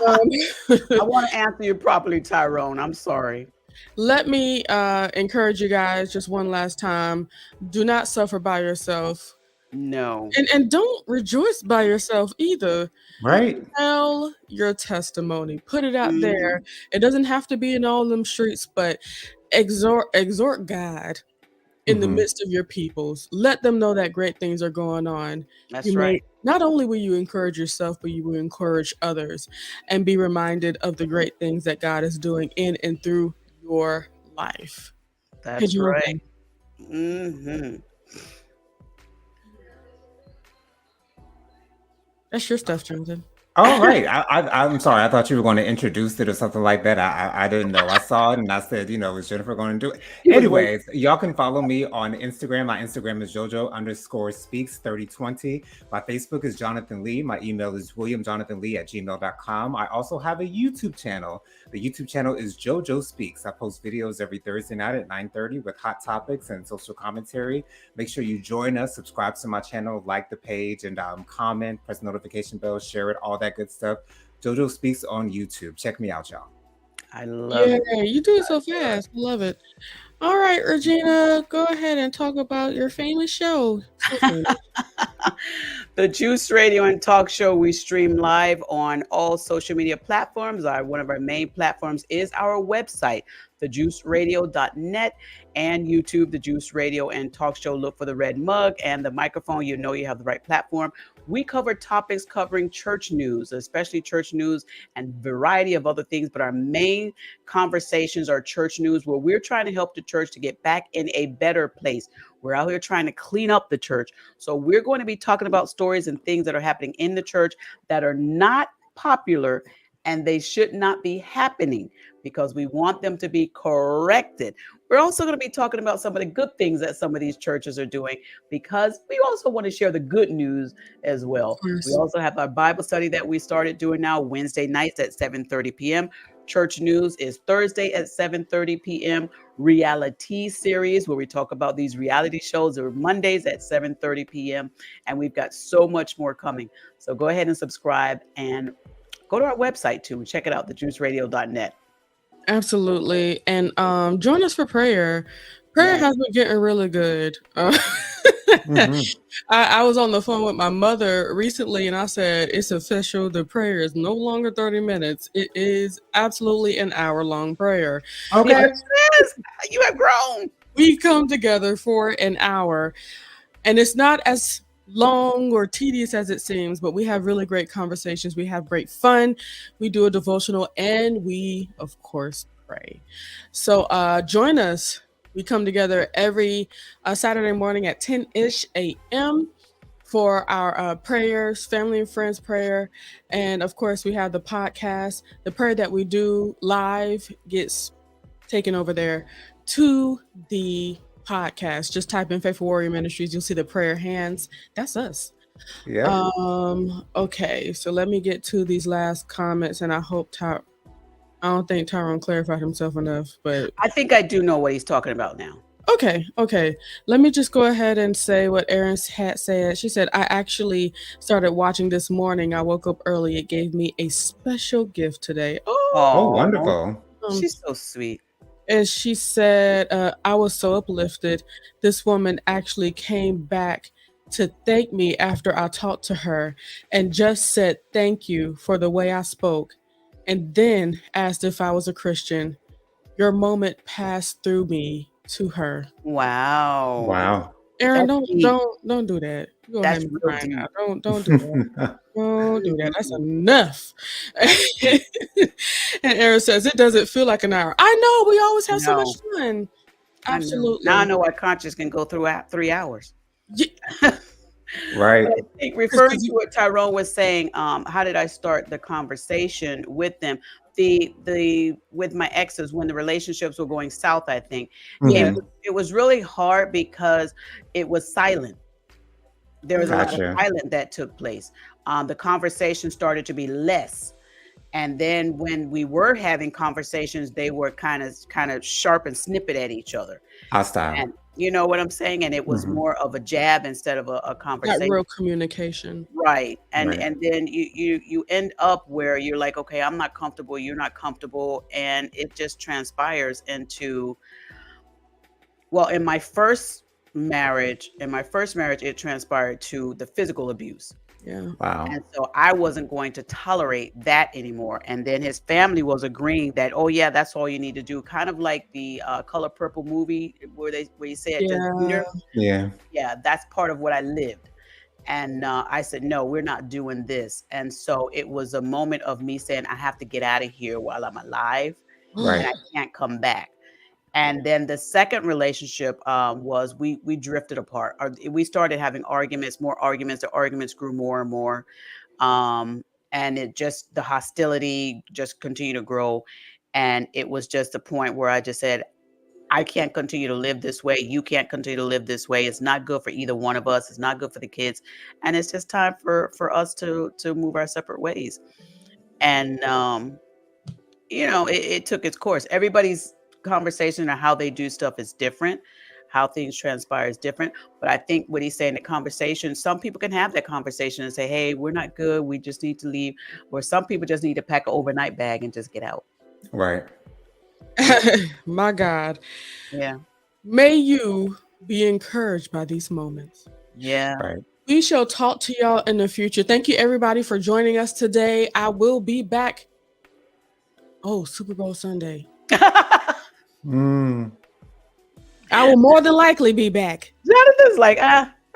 want to answer you properly, Tyrone. I'm sorry. Let me encourage you guys just one last time. Do not suffer by yourself. No. And don't rejoice by yourself either. Right. Tell your testimony. Put it out Mhm. there. It doesn't have to be in all them streets, but exhort God in the Mhm. midst of your peoples. Let them know that great things are going on. That's You may, right. not only will you encourage yourself, but you will encourage others and be reminded of the great things that God is doing in and through your life. That's Could you right. open? Hmm. That's your stuff, Jonathan. Oh, right. I'm sorry. I thought you were going to introduce it or something like that. I didn't know. I saw it and I said, is Jennifer going to do it? He was waiting. Anyways, y'all can follow me on Instagram. My Instagram is JoJo_speaks3020. My Facebook is Jonathan Lee. My email is WilliamJonathanLee@gmail.com. I also have a YouTube channel. The YouTube channel is JoJo Speaks. I post videos every Thursday night at 9:30 with hot topics and social commentary. Make sure you join us, subscribe to my channel, like the page, and comment, press the notification bell, share it, all that good stuff. JoJo Speaks on YouTube. Check me out, y'all. I love Yeah, it. you do it so fast. I love it. All right, Regina, go ahead and talk about your famous show. So famous. The Juice Radio and Talk Show, we stream live on all social media platforms. One of our main platforms is our website, thejuiceradio.net, and YouTube, The Juice Radio and Talk Show. Look for the red mug and the microphone. You know you have the right platform. We cover topics covering church news, especially church news and variety of other things. But our main conversations are church news, where we're trying to help the church to get back in a better place. We're out here trying to clean up the church. So we're going to be talking about stories and things that are happening in the church that are not popular, and they should not be happening, because we want them to be corrected. We're also going to be talking about some of the good things that some of these churches are doing, because we also want to share the good news as well. We also have our Bible study that we started doing now Wednesday nights at 7:30 p.m. Church news is Thursday at 7:30 p.m. Reality series, where we talk about these reality shows, are Mondays at 7:30 p.m. And we've got so much more coming. So go ahead and subscribe and go to our website too and check it out, thejuiceradio.net. Absolutely. And join us for prayer. Prayer has been getting really good. I was on the phone with my mother recently, and I said, it's official. The prayer is no longer 30 minutes. It is absolutely an hour-long prayer. Okay. Yes, you have grown. We come together for an hour, and it's not as long or tedious as it seems, but we have really great conversations. We have great fun. We do a devotional, and we, of course, pray. So join us. We come together every Saturday morning at 10-ish a.m. for our prayers, family and friends prayer. And of course, we have the podcast. The prayer that we do live gets taken over there to the podcast. Just type in Faithful Warrior Ministries. You'll see the prayer hands. That's us. Yeah. Okay, so let me get to these last comments, and I hope I don't think Tyrone clarified himself enough, but I think I do know what he's talking about now. Okay. Let me just go ahead and say what Erin had said. She said, I actually started watching this morning. I woke up early. It gave me a special gift today. Oh, wonderful. She's so sweet. And she said, I was so uplifted. This woman actually came back to thank me after I talked to her and just said thank you for the way I spoke, and then asked if I was a Christian. Your moment passed through me to her. Wow. Aaron, That's deep. don't do that. You're gonna That's have me real crying deep. now. Don't do that. Don't do that. That's enough. And Aaron says it doesn't feel like an hour. I know, we always have so much fun. Absolutely. Now I know why conscious can go through 3 hours. Right. I think referring to what Tyrone was saying, how did I start the conversation with them? With my exes, when the relationships were going south, I think it was really hard because it was silent. There was a lot of silence that took place. The conversation started to be less, and then when we were having conversations, they were kind of sharp and snippet at each other. Hostile. And you know what I'm saying? And it was more of a jab instead of a conversation. That real communication. Right. And then you end up where you're like, okay, I'm not comfortable, you're not comfortable. And it just transpires into, well, in my first marriage, it transpired to the physical abuse. Yeah. Wow. And so I wasn't going to tolerate that anymore. And then his family was agreeing that, oh yeah, that's all you need to do. Kind of like the Color Purple movie where you say it. Yeah, that's part of what I lived. And I said, no, we're not doing this. And so it was a moment of me saying, I have to get out of here while I'm alive. Right. And I can't come back. And then the second relationship was we drifted apart. We started having arguments, more arguments. The arguments grew more and more. and it just, the hostility just continued to grow. And it was just a point where I just said, I can't continue to live this way. You can't continue to live this way. It's not good for either one of us. It's not good for the kids. And it's just time for us to move our separate ways. And it took its course. Everybody's conversation or how they do stuff is different. How things transpire is different. But I think what he's saying, the conversation, some people can have that conversation and say, hey, we're not good. We just need to leave. Or some people just need to pack an overnight bag and just get out. Right. My God. Yeah. May you be encouraged by these moments. Yeah. Right. We shall talk to y'all in the future. Thank you, everybody, for joining us today. I will be back. Oh, Super Bowl Sunday. Mm. I will more than likely be back. Jonathan's like,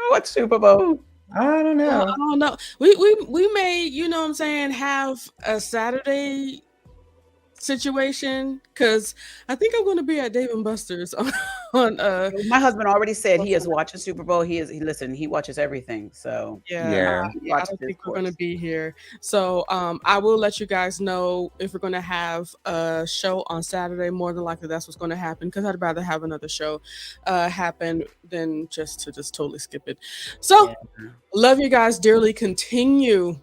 what's Super Bowl? I don't know. I don't know. We may, you know what I'm saying, have a Saturday situation, because I think I'm going to be at Dave and Buster's on My husband already said he is watching Super Bowl. He watches everything. So I don't think we're going to be here. So I will let you guys know if we're going to have a show on Saturday. More than likely that's what's going to happen, because I'd rather have another show happen than just totally skip it. So love you guys dearly. Continue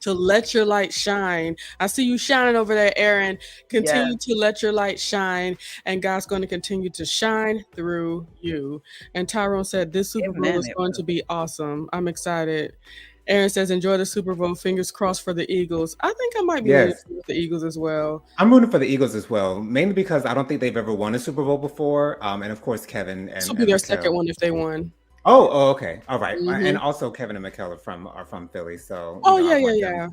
to let your light shine. I see you shining over there, Aaron. Continue to let your light shine, and God's going to continue to shine through you. And Tyrone said this Super Bowl is going to be awesome. I'm excited. Aaron says, enjoy the Super Bowl. Fingers crossed for the Eagles. I think I might be rooting for the Eagles as well. I'm rooting for the Eagles as well, mainly because I don't think they've ever won a Super Bowl before. And of course, Kevin and this will be their second one if they won. Oh, okay. All right. And also Kevin and Mikkel are from Philly. So yeah.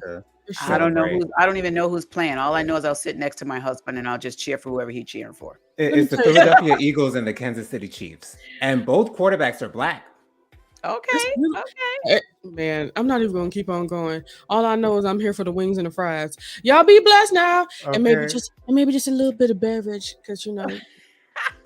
I don't know I don't even know who's playing. All I know is I'll sit next to my husband and I'll just cheer for whoever he's cheering for. It's the Philadelphia Eagles and the Kansas City Chiefs. And both quarterbacks are black. Okay. Man, I'm not even gonna keep on going. All I know is I'm here for the wings and the fries. Y'all be blessed now. Okay. And maybe just a little bit of beverage, because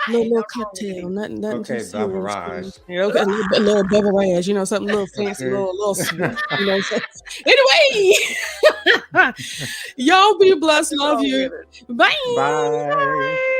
little cocktail, nothing okay, too serious. beverage. A little beverage, something a little fancy, little sweet, So, anyway, y'all be blessed. Love you. Bye. Bye.